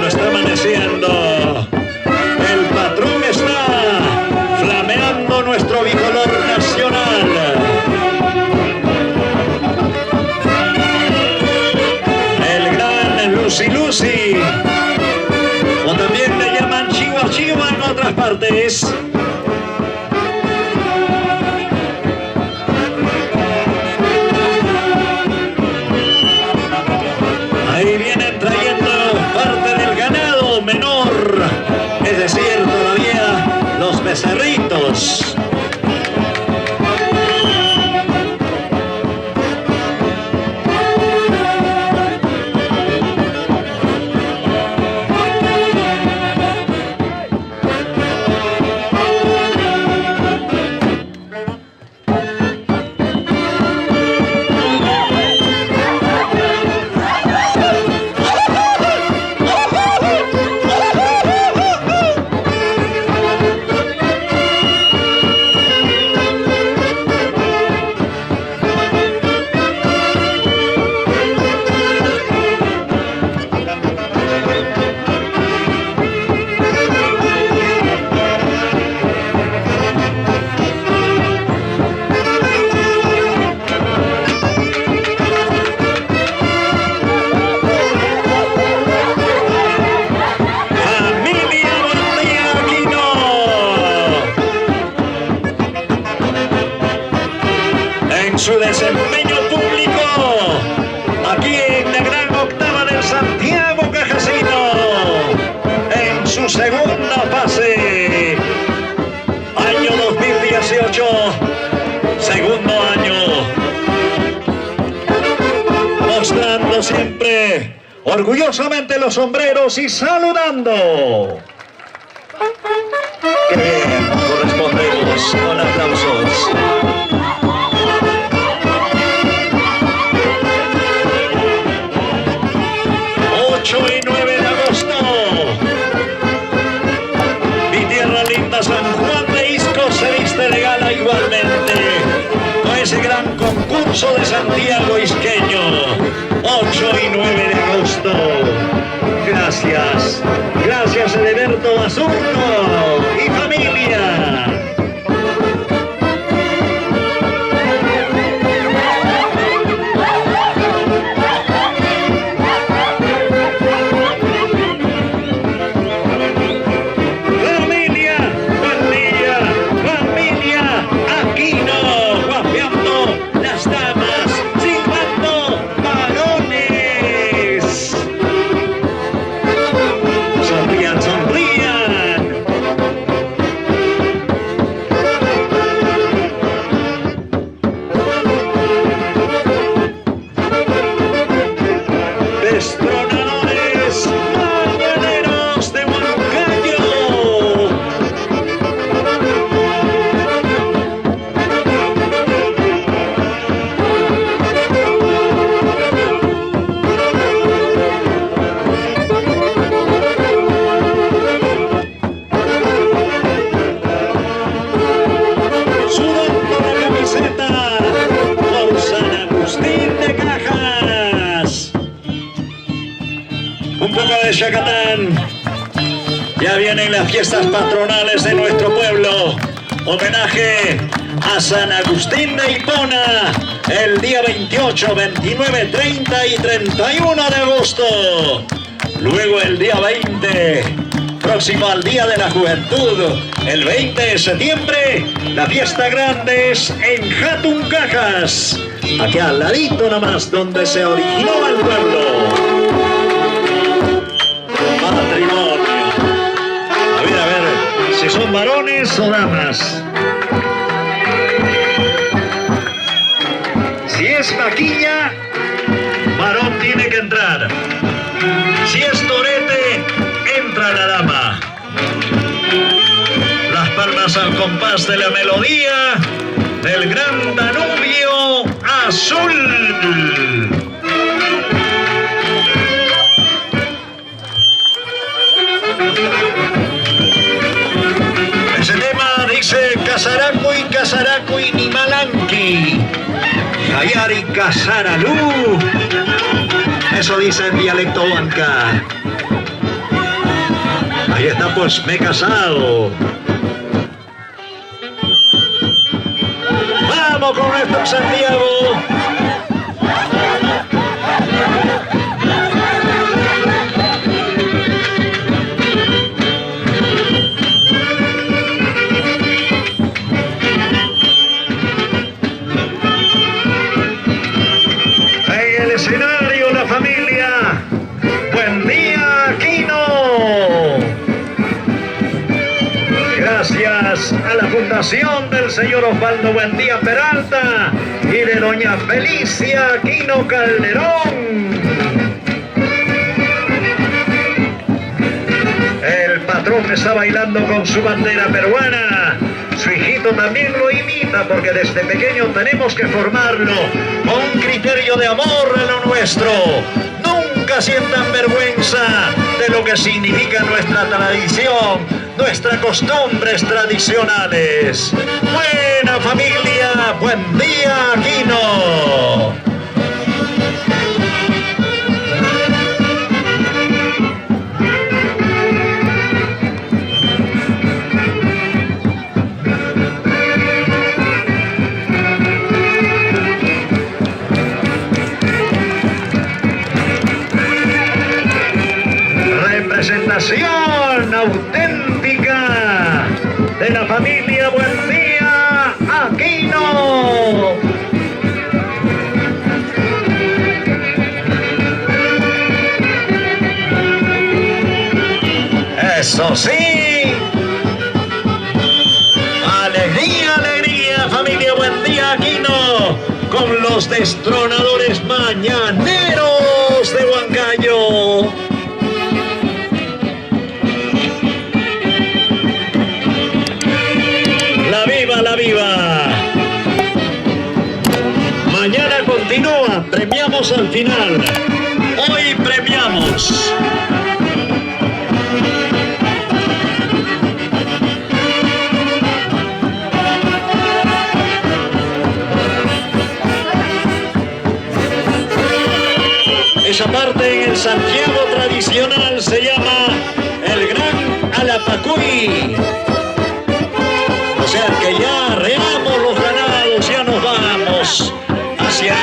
Está amaneciendo. El patrón está flameando nuestro bicolor nacional. El gran Lucy Lucy, o también le llaman Chiva Chiva en otras partes. Ahí vienen trayendo parte del ganado menor, es decir, todavía los becerritos. Su desempeño público aquí en la gran octava del Santiago Cajasino, en su segunda fase, año 2018, segundo año, mostrando siempre orgullosamente los sombreros y saludando. ¡Qué bien! Correspondemos con aplausos. 8 y 9 de agosto, mi tierra linda San Juan de Isco se viste de gala igualmente con ese gran concurso de Santiago isqueño. 8 y 9 de agosto. Gracias, gracias Edeberto Basurto y familia. Chacatán. Ya vienen las fiestas patronales de nuestro pueblo. Homenaje a San Agustín de Hipona el día 28, 29, 30 y 31 de agosto. Luego el día 20, próximo al Día de la Juventud, el 20 de septiembre, la fiesta grande es en Jatuncajas, aquí al ladito nomás donde se originó el pueblo. Matrimonio. A ver, si son varones o damas. Si es vaquilla, varón tiene que entrar. Si es torete, entra la dama. Las palmas al compás de la melodía del gran Danubio Azul. Ese tema dice Casaracuy ni Malanqui, Jayari Casaralú. Eso dice en dialecto huanca. Ahí está, pues me he casado. Vamos con Néstor Santiago. En el escenario la familia Buendía Aquino. Gracias a la fundación del señor Osvaldo Buendía Peralta y de doña Felicia Aquino Calderón. El patrón está bailando con su bandera peruana. Su hijito también lo imita porque desde pequeño tenemos que formarlo con un criterio de amor a lo nuestro. Nunca sientan vergüenza de lo que significa nuestra tradición, nuestras costumbres tradicionales. Buena familia, buen día, Aquino. Representación auténtica de la familia Buendía Aquino. Eso sí. Alegría, alegría, familia Buendía Aquino, con los destronadores mañaneros de Huancayo. La viva. Mañana continúa, premiamos al final. Hoy premiamos. Esa parte en el Santiago tradicional se llama el Gran Alapacuy. O sea que ya arreamos los ganados, ya nos vamos hacia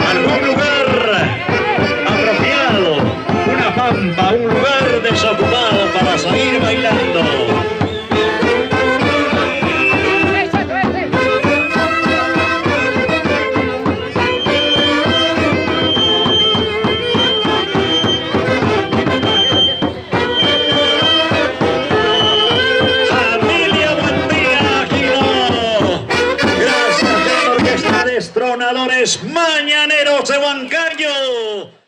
algún lugar apropiado, una pampa, un lugar desocupado para seguir bailando. Destronadores mañaneros de Huancayo.